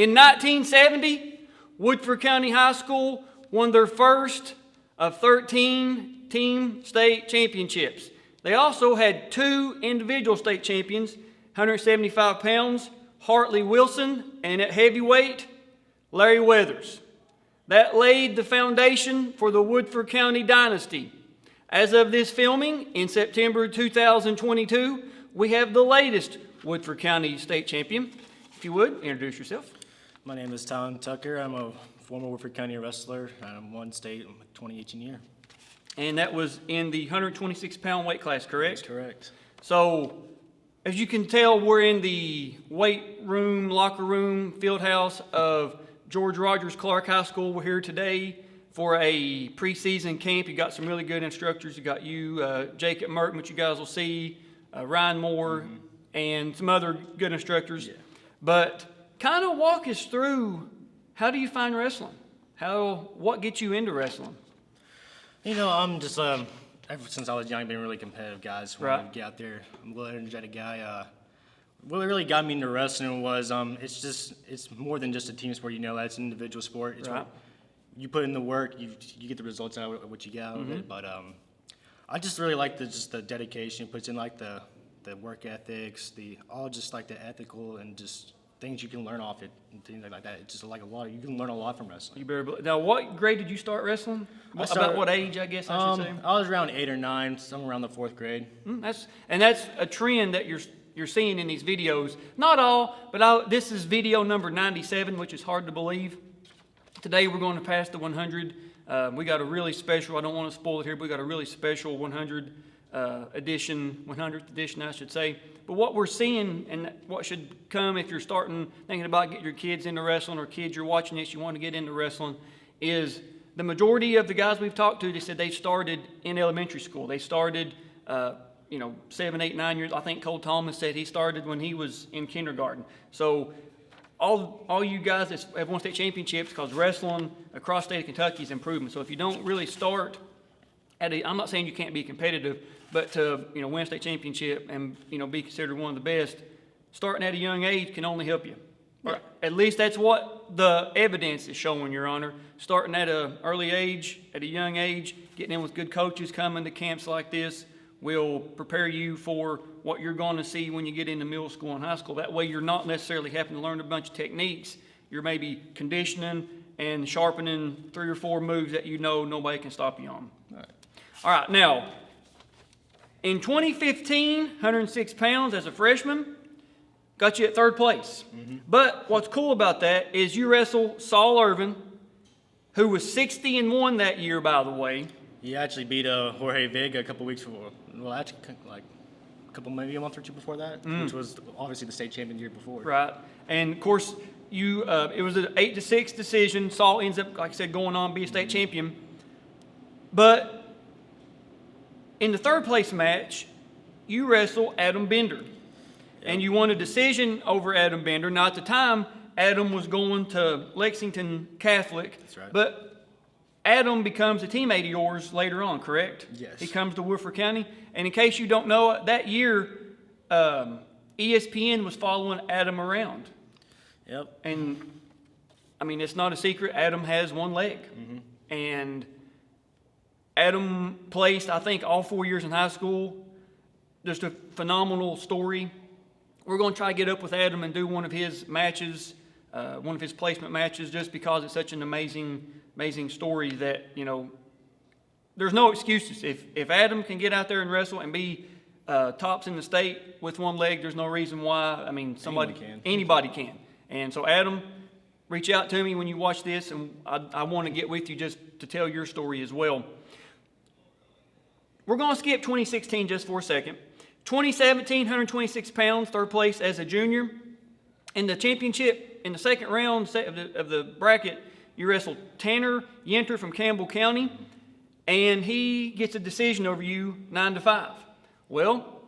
In 1970, Woodford County High School won their first of 13 team state championships. They also had 2 individual state champions, 175 pounds, Hartley Wilson, and at heavyweight, Larry Weathers. That laid the foundation for the Woodford County dynasty. As of this filming, in September 2022, we have the latest Woodford County state champion. If you would, introduce yourself. My name is Tylan Tucker. I'm a former Woodford County wrestler. I'm won state in 2018 year. And that was in the 126-pound weight class, correct? That's correct. So, as you can tell, we're in the weight room, locker room, field house of George Rogers Clark High School. We're here today for a preseason camp. You got some really good instructors. You got Jacob Merton, which you guys will see, Ryan Moore, and some other good instructors. Yeah. But kind of walk us through, how do you find wrestling? What gets you into wrestling? You know, I'm just, ever since I was young, I've been a really competitive guy. So when I get out there, I'm a little energetic guy. What really got me into wrestling was, it's more than just a team sport, you know, it's an individual sport. It's right. You put in the work, you get the results out of what you get out of it. But I just really like the dedication, puts in like the work ethics, the ethical and just things you can learn off it and things like that. It's just like you can learn a lot from wrestling. Now, what grade did you start wrestling? About what age, I guess I should say? I was around 8 or 9, somewhere around the 4th grade. That's a trend that you're seeing in these videos. Not all, but this is video number 97, which is hard to believe. Today we're going to pass the 100. We got a really special, I don't want to spoil it here, but we got a really special 100th edition, I should say. But what we're seeing and what should come if you're thinking about getting your kids into wrestling, or kids you're watching this, you want to get into wrestling, is the majority of the guys we've talked to, they said they started in elementary school. They started 7, 8, 9 years. I think Cole Thomas said he started when he was in kindergarten. So all you guys that have won state championships, because wrestling across the state of Kentucky is improving. So if you don't really start I'm not saying you can't be competitive, but to win a state championship and be considered one of the best, starting at a young age can only help you. Right. At least that's what the evidence is showing, Your Honor. Starting at an early age, at a young age, getting in with good coaches, coming to camps like this will prepare you for what you're going to see when you get into middle school and high school. That way you're not necessarily having to learn a bunch of techniques. You're maybe conditioning and sharpening 3 or 4 moves that nobody can stop you on. All right, now, in 2015, 106 pounds as a freshman, got you at 3rd place. But what's cool about that is you wrestled Saul Irvin, who was 60-1 that year, by the way. He actually beat Jorge Vega a couple weeks before. Well, actually, maybe a month or 2 before that, which was obviously the state champion year before. Right, and of course, it was an 8-6 decision. Saul ends up, like I said, going on to be a state champion. But in the 3rd place match, you wrestled Adam Bender. Yep. And you won a decision over Adam Bender. Now, at the time, Adam was going to Lexington Catholic. That's right. But Adam becomes a teammate of yours later on, correct? Yes. He comes to Woodford County. And in case you don't know, that year, ESPN was following Adam around. Yep. And, it's not a secret. Adam has one leg. And Adam placed, I think, all 4 years in high school. Just a phenomenal story. We're going to try to get up with Adam and do one of his matches, one of his placement matches, just because it's such an amazing story that, there's no excuses. If Adam can get out there and wrestle and be tops in the state with one leg, there's no reason why. Anybody can. And so, Adam, reach out to me when you watch this, and I want to get with you just to tell your story as well. We're going to skip 2016 just for a second. 2017, 126 pounds, 3rd place as a junior. In the championship, in the 2nd round of the bracket, you wrestled Tanner Yenter from Campbell County, and he gets a decision over you 9-5. Well,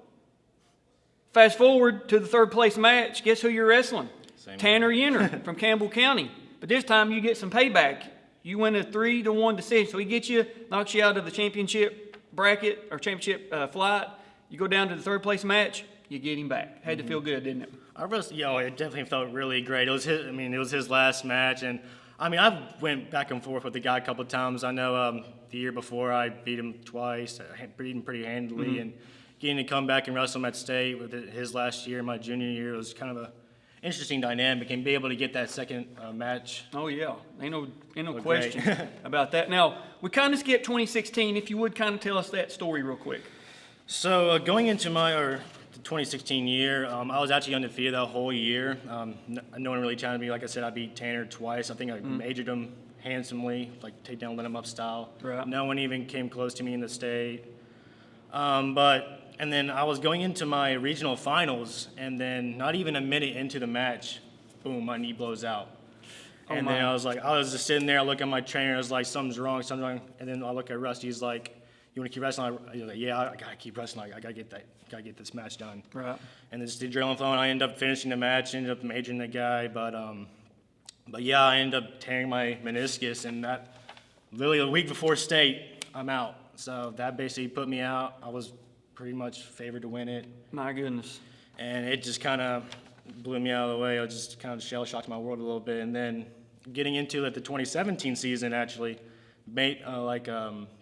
fast forward to the 3rd place match, guess who you're wrestling? Tanner Yenter from Campbell County. But this time you get some payback. You win a 3-1 decision. So he knocks you out of the championship bracket or championship flight. You go down to the 3rd place match, you get him back. Had to feel good, didn't it? It definitely felt really great. It was his last match, and I went back and forth with the guy a couple of times. I know the year before I beat him twice, I beat him pretty handily, and getting to come back and wrestle him at state with his last year, my junior year, was kind of a interesting dynamic, and be able to get that second match. Oh yeah, ain't no question about that. Now we kind of skipped 2016. If you would kind of tell us that story real quick. So going into the 2016 year, I was actually undefeated that whole year. No one really challenged me. Like I said, I beat Tanner twice. I think I majored him handsomely, like take down, let him up style. Right. No one even came close to me in the state. And then I was going into my regional finals, and then not even a minute into the match, boom, my knee blows out. And then I was just sitting there, I look at my trainer, I was like, something's wrong. And then I look at Rusty, he's like, you want to keep wrestling? I was like, yeah, I gotta keep wrestling. I gotta get this match done. Right. And then just the adrenaline flowing, I ended up finishing the match, ended up majoring the guy, but yeah, I ended up tearing my meniscus, and that literally a week before state, I'm out. So that basically put me out. I was pretty much favored to win it. My goodness. And it just kind of blew me out of the way. I was just kind of shell-shocked my world a little bit. And then getting into it, the 2017 season actually,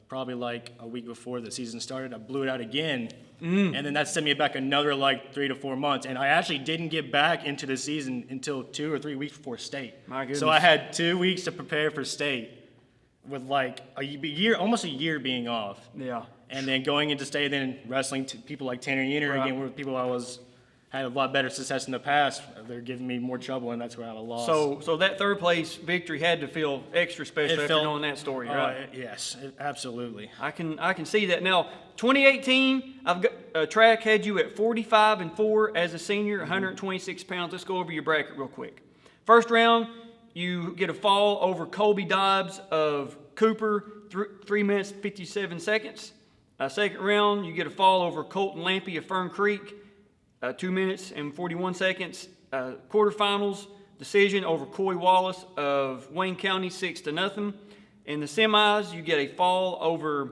probably like a week before the season started, I blew it out again. And then that sent me back another 3 to 4 months. And I actually didn't get back into the season until 2 or 3 weeks before state. My goodness. So I had 2 weeks to prepare for state with almost a year being off. Yeah. And then going into state, then wrestling people like Tanner Yener again, were people had a lot better success in the past. They're giving me more trouble, and that's where I lost. So that third place victory had to feel extra special after knowing that story, right? Yes, absolutely. I can see that. Now, 2018, track had you at 45-4 as a senior, 126 pounds. Let's go over your bracket real quick. First round, you get a fall over Colby Dobbs of Cooper, 3 minutes 57 seconds. Second round, you get a fall over Colton Lampy of Fern Creek, 2 minutes and 41 seconds. Quarterfinals, decision over Coy Wallace of Wayne County, 6-0. In the semis, you get a fall over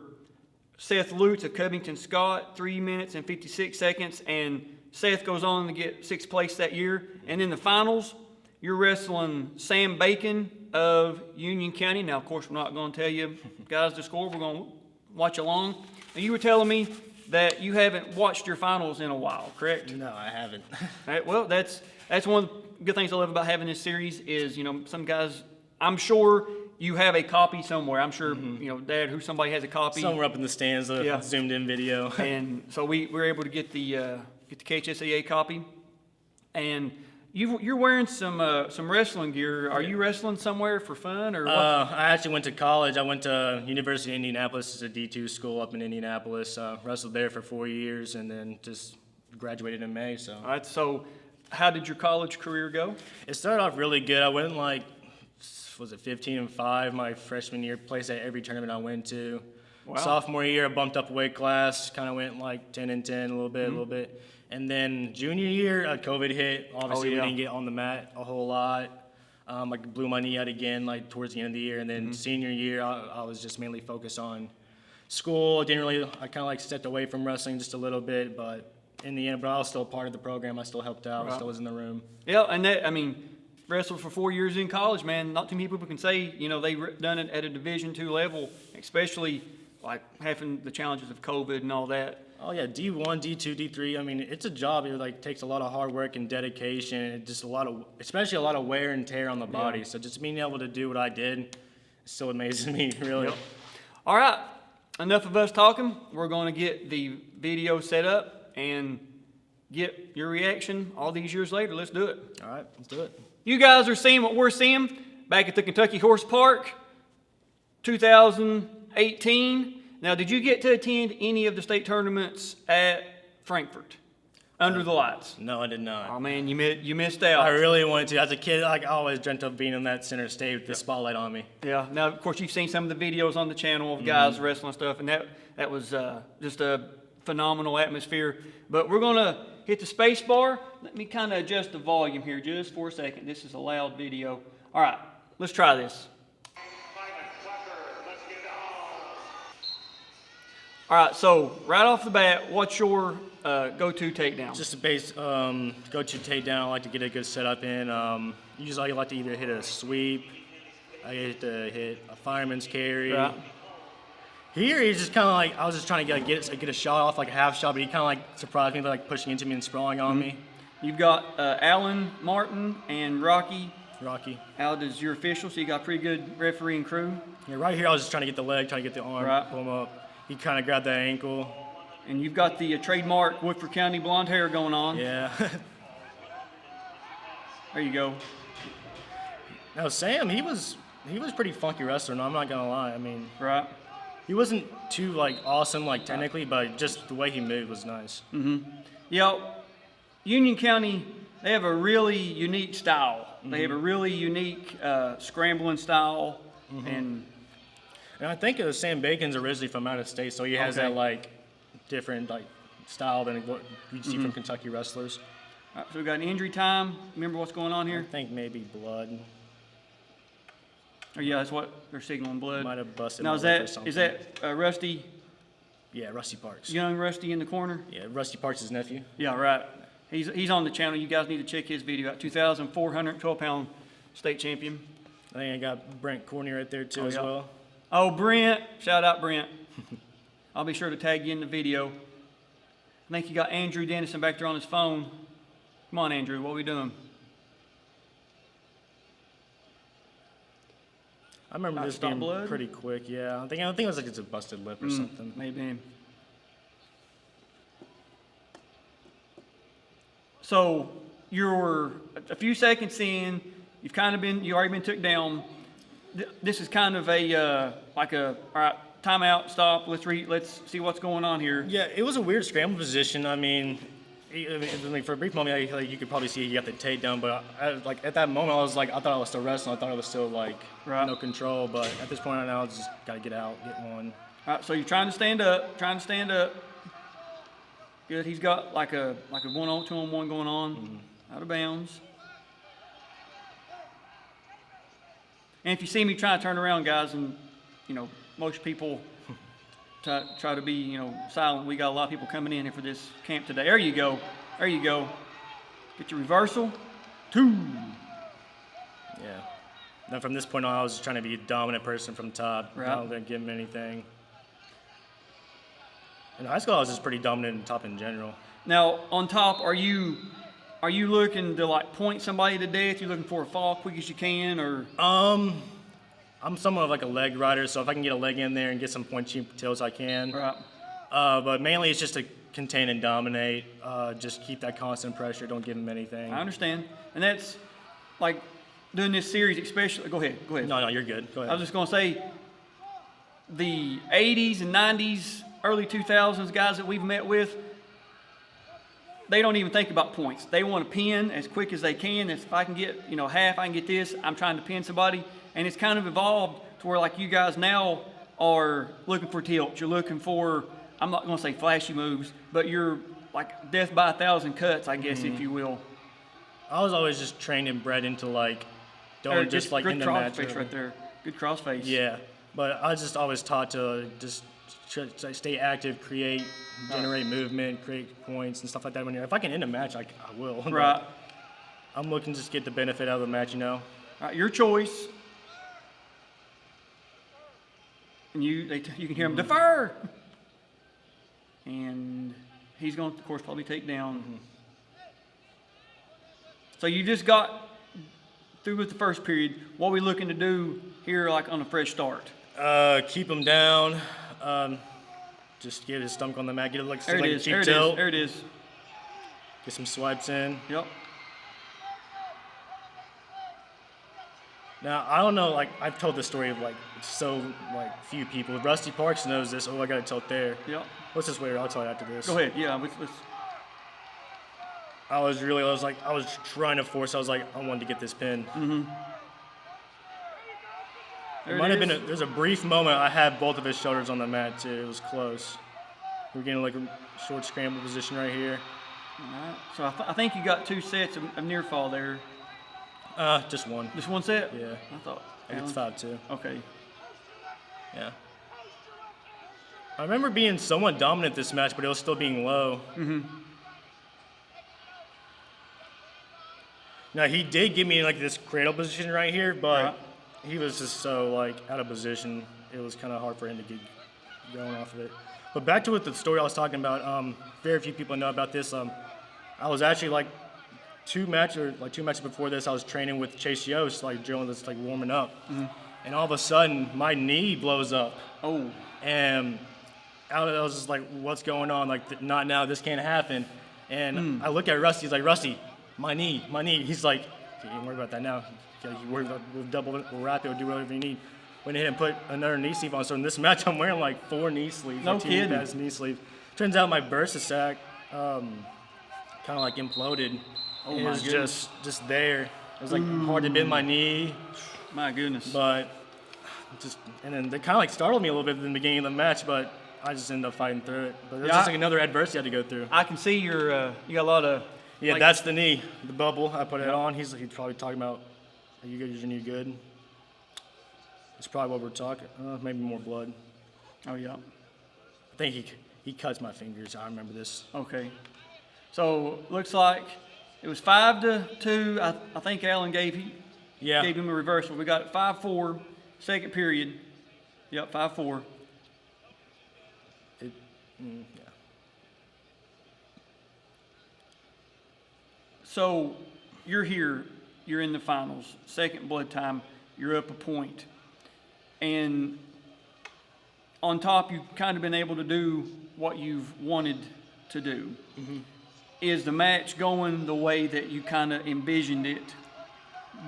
Seth Lutz of Covington Scott, 3 minutes and 56 seconds. And Seth goes on to get 6th place that year. And in the finals, you're wrestling Sam Bacon of Union County. Now, of course, we're not going to tell you guys the score. We're going to watch along. And you were telling me that you haven't watched your finals in a while, correct? No, I haven't. All right, well, that's one of the good things I love about having this series is, some guys, I'm sure you have a copy somewhere. I'm sure, Dad, somebody has a copy. Somewhere up in the stands, zoomed in video. And so we were able to get the KHSAA copy. And you're wearing some wrestling gear. Are you wrestling somewhere for fun or what? I actually went to college. I went to University of Indianapolis. It's a D2 school up in Indianapolis. Wrestled there for 4 years and then just graduated in May. So. All right. So, how did your college career go? It started off really good. I went 15-5 my freshman year. Placed at every tournament I went to. Wow. Sophomore year, I bumped up a weight class. Kind of went 10-10, a little bit. And then junior year, COVID hit. Obviously, we didn't get on the mat a whole lot. I blew my knee out again, towards the end of the year. And then senior year, I was just mainly focused on school. I kind of stepped away from wrestling just a little bit, but in the end, I was still part of the program. I still helped out. I still was in the room. Yeah, and wrestled for 4 years in college, man. Not too many people can say, they've done it at a Division II level, especially having the challenges of COVID and all that. Oh yeah, D1, D2, D3. It's a job. It takes a lot of hard work and dedication, and just especially a lot of wear and tear on the body. Yeah. So just being able to do what I did still amazes me, really. Yep. All right, enough of us talking. We're going to get the video set up and get your reaction all these years later. Let's do it. All right, let's do it. You guys are seeing what we're seeing back at the Kentucky Horse Park, 2018. Now, did you get to attend any of the state tournaments at Frankfort under the lights? No, I did not. Oh man, you missed out. I really wanted to. As a kid, I always dreamt of being in that center stage with the spotlight on me. Yeah. Now, of course, you've seen some of the videos on the channel of guys wrestling stuff, and that was just a phenomenal atmosphere. But we're gonna hit the space bar. Let me kind of adjust the volume here just for a second. This is a loud video. All right, let's try this. All right, so right off the bat, what's your go-to takedown? Just a base go-to takedown. I like to get a good setup in. Usually I like to either hit a sweep, I get to hit a fireman's carry. Right. Here he's just kind of like, I was just trying to get a shot off, like a half shot, but he kind of like surprised me by like pushing into me and sprawling on me. You've got Alan Martin and Rocky. Al is your official, so you got pretty good referee and crew. Yeah, right here I was just trying to get the leg, trying to get the arm, Right. pull him up. He kind of grabbed that ankle. And you've got the trademark Woodford County blonde hair going on. Yeah. There you go. Now Sam, he was pretty funky wrestler. No, I'm not gonna lie. I mean, Right. he wasn't too like awesome like technically, but just the way he moved was nice. Yeah, Union County, they have a really unique style. They have a really unique scrambling style. And I think Sam Bacon's originally from out of state, so he has Okay. that like different like style than what you see from Kentucky wrestlers. All right, so we got an injury time. Remember what's going on I here? think maybe blood. Oh yeah, that's what they're signaling, blood. Might have busted Now my is lip or that something. Rusty, Yeah, Rusty Parks. young Rusty in the corner? Yeah, Rusty Parks' nephew. Yeah, right. He's on the channel. You guys need to check his video out. 2,412-pound state champion. I think I got Brent Corney right there too Oh, as yeah. well. Oh, Brent. Shout out, Brent. I'll be sure to tag you in the video. I think you got Andrew Dennison back there on his phone. Come on, Andrew. What are we doing? I remember this stop being blood? pretty quick. Yeah, I think it was like it's a busted lip or something. Maybe. So you're a few seconds in. You already been took down. This is kind of a all right, timeout, stop. Let's see what's going on here. Yeah, it was a weird scramble position. I mean, for a brief moment, you could probably see he got the takedown, but at that moment, I thought I was still wrestling. I thought I was still Right. no control. But at this point now, I just got to get out, get one. All right, so you're trying to stand up. Good. He's got like a 1-on, 2-on-1 going on, out of bounds. And if you see me try to turn around, guys, and most people try to be silent. We got a lot of people coming in here for this camp today. There you go. Get your reversal. 2. Yeah. Then from this point on, I was just trying to be a dominant person from top. Right. I don't think give him anything. In high school, I was just pretty dominant in top in general. Now on top, are you looking to point somebody to death? You looking for a fall quick as you can, or? I'm somewhat of like a leg rider, so if I can get a leg in there and get some point cheap tails, I can. Right. But mainly it's just to contain and dominate. Just keep that constant pressure. Don't give him anything. I understand, and that's like doing this series, especially. Go ahead. No, you're good. Go I ahead. was just gonna say, the 80s and 90s, early 2000s guys that we've met with, they don't even think about points. They want to pin as quick as they can. If I can get half, I can get this. I'm trying to pin somebody, and it's kind of evolved to where you guys now are looking for tilts. You're looking for, I'm not gonna say flashy moves, but you're like death by 1,000 cuts, I guess, if you will. I was always just trained and bred into don't just good in the match. crossface right there. Good crossface. Yeah, but I was just always taught to just stay active, create, generate movement, create points and stuff like that. If I can end a match, I will. Right. I'm looking to just get the benefit out of the match, All right, your choice. And you can hear him defer. And he's going to, of course, probably take down. So you just got through with the first period. What are we looking to do here, on a fresh start? Keep him down. Just get his stomach on the mat. Get it There it is. cheek There it tilt. is. There it is. Get some swipes in. Yep. Now, I don't know, I've told this story of, few people. Rusty Parks knows this. Oh, I got a tilt there. Yep. What's this weird? I'll tell you after this. Go ahead. Yeah. Let's I was trying to force. I wanted to get this pin. There It might have is. been there's a brief moment I had both of his shoulders on the mat, too. It was close. We're getting, a short scramble position right here. All right. So I think you got 2 sets of near fall there. Just one. Just one set? Yeah. I thought. I think it's 5-2. Okay. Yeah. I remember being somewhat dominant this match, but it was still being low. Now, he did give me like this cradle position right here, but he was just so like out of position. It was kind of hard for him to get going off of it. But back to the story I was talking about. Very few people know about this. I was actually like two matches before this. I was training with Chase Yost, like drilling this, like warming up, and all of a sudden my knee blows up. Oh. And I was just like, "What's going on? Like, not now. This can't happen." And I look at Rusty. He's like, "Rusty, my knee." He's like, "Don't worry about that now. You worry about, we'll wrap it. We'll do whatever you need." Went ahead and put another knee sleeve on. So in this match, I'm wearing like 4 knee sleeves. No kidding. Pads knee sleeves. Turns out my bursa sac kind of like imploded. Oh it my was goodness. just there. It was like hard to bend my knee. My goodness. But and then they kind of like startled me a little bit in the beginning of the match, but I just ended up fighting through it. But it was just like another adversity I had to go through. I can see you got a lot of. Yeah, like, that's the knee, the bubble. I put it on. He's probably talking about, "Are you good? Is your knee good?" It's probably what we're talking. Maybe more blood. Oh yeah. I think he cuts my fingers. I remember this. Okay. So looks like it was 5-2. I think Allen gave him a reversal. We got it 5-4, second period. Yep, 5-4. Yeah. So you're here. You're in the finals. Second blood time. You're up a point. And on top, you've kind of been able to do what you've wanted to do. Is the match going the way that you kind of envisioned it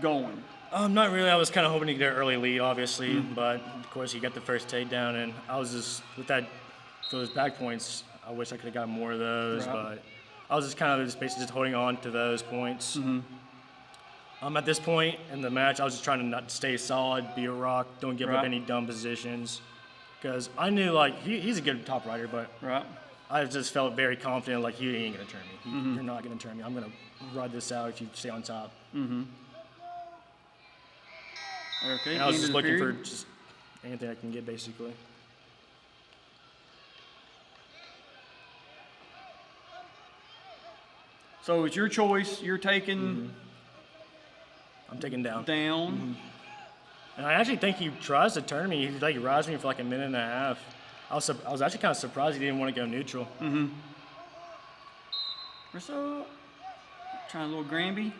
going? Not really. I was kind of hoping to get an early lead, obviously, but of course he got the first takedown, and I was just with those back points. I wish I could have got more of those, but I was just kind of basically just holding on to those points. At this point in the match, I was just trying to not stay solid, be a rock, don't give up any dumb positions, because I knew like he's a good top rider, but I just felt very confident like he ain't gonna turn me. You're not gonna turn me. I'm gonna ride this out if you stay on top. Okay. And I was just looking for just anything I can get, basically. So it's your choice. You're taking. I'm taking down. And I actually think he tries to turn me. He like rides me for like a minute and a half. I was actually kind of surprised he didn't want to go neutral. So trying a little Granby.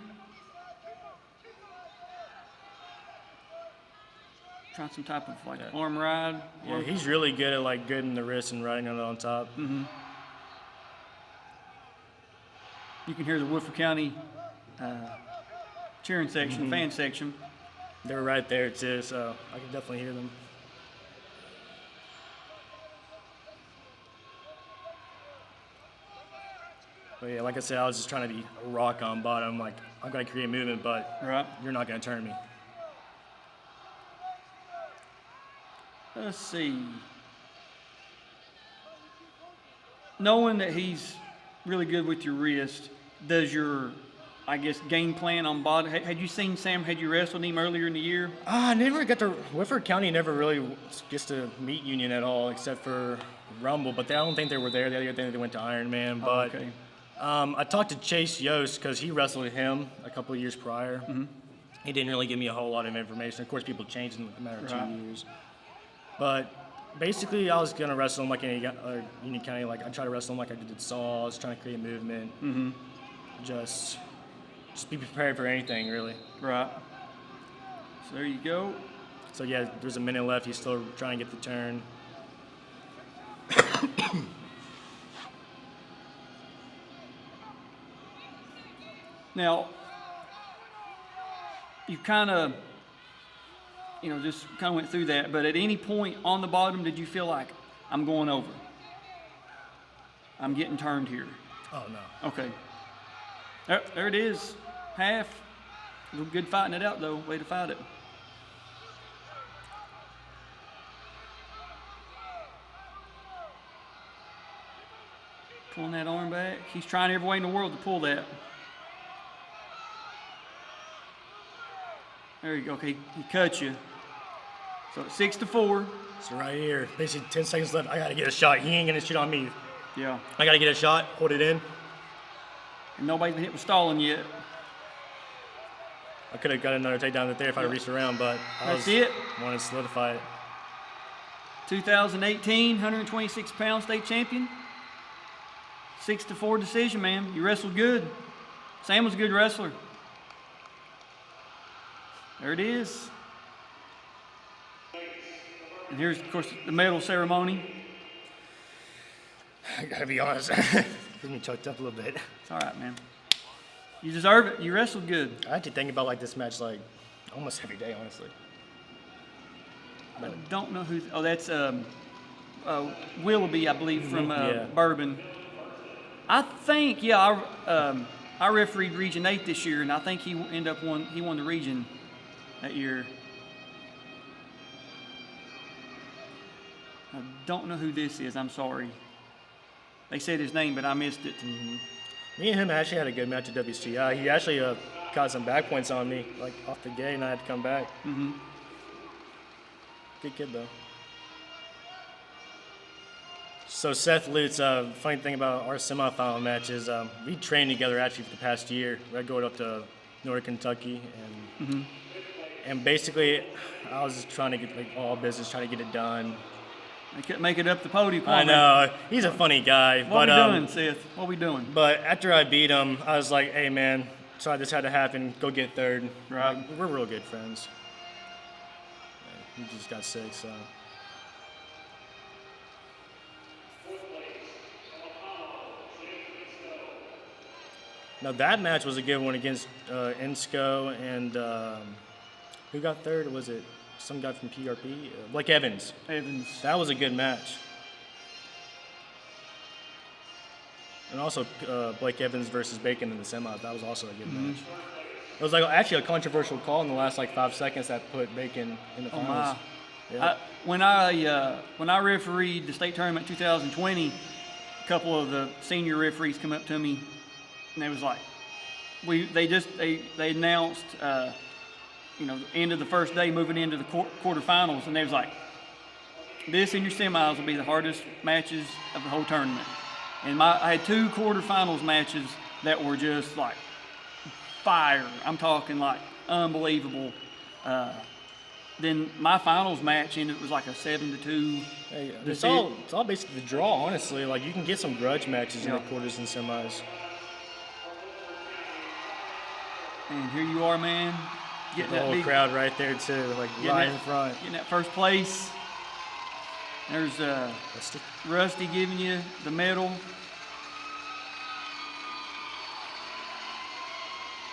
Trying some type of like arm ride. Yeah, he's really good at like gripping the wrist and riding on top. You can hear the Woodford County cheering section, fan section. They were right there too, so I could definitely hear them. But yeah, like I said, I was just trying to be a rock on bottom. Like, I'm going to create movement, but you're not going to turn me. Let's see. Knowing that he's really good with your wrist, does your, I guess, game plan on body? Had you seen Sam? Had you wrestled him earlier in the year? I never got to. Woodford County never really gets to meet Union at all, except for Rumble. But I don't think they were there. The other day they went to Ironman. But I talked to Chase Yost because he wrestled with him a couple of years prior. He didn't really give me a whole lot of information. Of course, people changed in a matter of 2 years. But basically, I was gonna wrestle him like any Union County. Like I tried to wrestle him like I did at Saw. I was trying to create movement. Just be prepared for anything, really. So there you go. So yeah, there's a minute left. He's still trying to get the turn. Now, you kind of, just kind of went through that. But at any point on the bottom, did you feel like I'm going over? I'm getting turned here. Oh no. Okay. There it is. Half. Good fighting it out, though. Way to fight it. Pulling that arm back. He's trying every way in the world to pull that. There you go. Okay, he cut you. So it's 6-4. So right here, basically 10 seconds left. I got to get a shot. He ain't going to shoot on me. Yeah. I got to get a shot, hold it in. And nobody's been hit with stalling yet. I could have got another takedown right there if I reached around, but That's I it. wanted to solidify it. 2018 126-pound state champion. 6-4 decision, man. You wrestled good. Sam was a good wrestler. There it is. And here's, of course, the medal ceremony. I got to be honest. Gets me choked up a little bit. It's all right, man. You deserve it. You wrestled good. I actually think about like this match like almost every day, honestly. I don't know who. Oh, that's Willoughby, I believe, from Bourbon. I think, yeah, I refereed Region 8 this year, and I think he won the region that year. I don't know who this is. I'm sorry. They said his name, but I missed it. Me and him actually had a good match at WCI. He actually got some back points on me, like off the gate, and I had to come back. Mm-hmm. Good kid, though. So Seth Lutz, funny thing about our semifinal match is we trained together actually for the past year. We're going up to Northern Kentucky, and basically I was just trying to get like all business, trying to get it done. They couldn't make it up the podium. I know. He's a funny guy. What are we doing, Seth? What are we doing? But after I beat him, I was like, hey, man, sorry this had to happen. Go get third. Right. Like, we're real good friends. He just got sick, so. Now, that match was a good one against Insco and who got third? Was it some guy from PRP? Blake Evans. Evans. That was a good match. And also Blake Evans versus Bacon in the semis. That was also a good match. It was like actually a controversial call in the last like 5 seconds that put Bacon in the finals. My. Yeah. When I refereed the state tournament 2020, a couple of the senior referees come up to me and they was like, they announced the end of the first day moving into the quarterfinals, and they was like, this and your semis will be the hardest matches of the whole tournament. And I had 2 quarterfinals matches that were just like fire. I'm talking like unbelievable. Then my finals match ended, it was like a 7-2. Hey, it's all basically the draw, honestly. Like you can get some grudge matches in the quarters and semis. And here you are, man. Getting the that whole big crowd right there too, like right in front. Getting that first place. There's Rusty giving you the medal.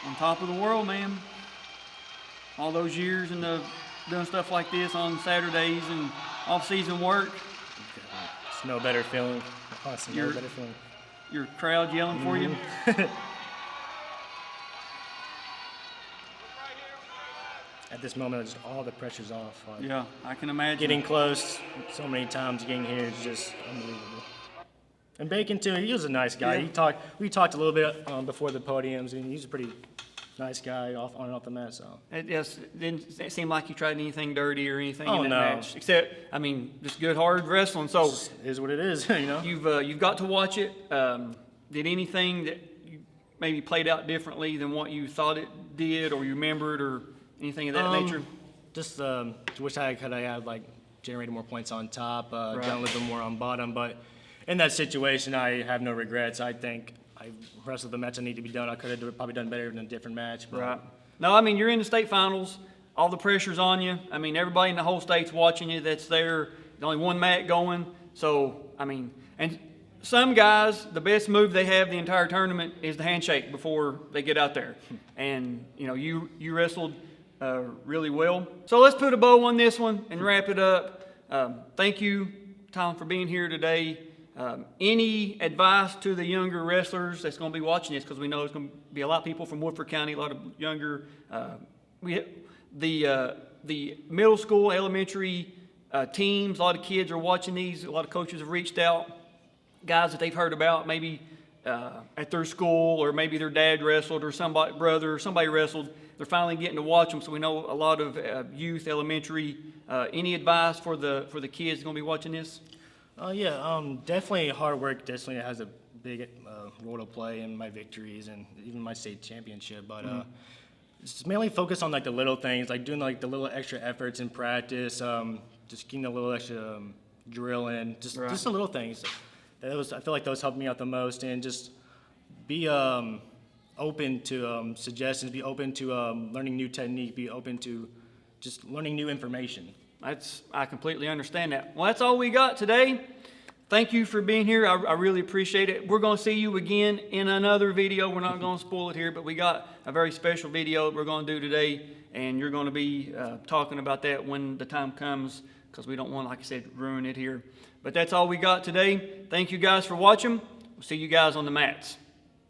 On top of the world, man. All those years and doing stuff like this on Saturdays and off-season work. It's no better feeling. Honestly, no better feeling. Your crowd yelling for you. At this moment, just all the pressure's off. Like, yeah, I can imagine. Getting close so many times, getting here is just unbelievable. And Bacon too, he was a nice guy. Yeah. We talked a little bit before the podiums, and he's a pretty nice guy on and off the mat. So It didn't seem like you tried anything dirty or anything Oh, in that no. match. Except, just good hard wrestling. So it is what it is, you know. you've got to watch it. Did anything that you maybe played out differently than what you thought it did, or you remembered, or anything of that nature? Just wish I could have had like generated more points on top, done a little bit more on bottom. But in that situation, I have no regrets. I think I wrestled the match I need to be done. I could have probably done better in a different match. But. Right. No, you're in the state finals. All the pressure's on you. Everybody in the whole state's watching you that's there. There's only one mat going. So, and some guys, the best move they have the entire tournament is the handshake before they get out there. And, you wrestled really well. So let's put a bow on this one and wrap it up. Thank you, Tylan, for being here today. Any advice to the younger wrestlers that's going to be watching this, because we know there's going to be a lot of people from Woodford County, a lot of younger. The middle school, elementary teams, a lot of kids are watching these. A lot of coaches have reached out, guys that they've heard about maybe at their school, or maybe their dad wrestled, or somebody wrestled. they're finally getting to watch them. So we know a lot of youth, elementary. Any advice for the kids going to be watching this? Definitely hard work definitely has a big role to play in my victories and even my state championship. But just mainly focus on like the little things, like doing like the little extra efforts in practice, just getting a little extra drill in, just the little things. I feel like those helped me out the most, and just be open to suggestions, be open to learning new technique, be open to just learning new information. I completely understand that. Well, that's all we got today. Thank you for being here. I really appreciate it. We're going to see you again in another video. We're not going to spoil it here, but we got a very special video we're going to do today, and you're going to be talking about that when the time comes, because we don't want, like I said, ruin it here. But that's all we got today. Thank you guys for watching. We'll see you guys on the mats.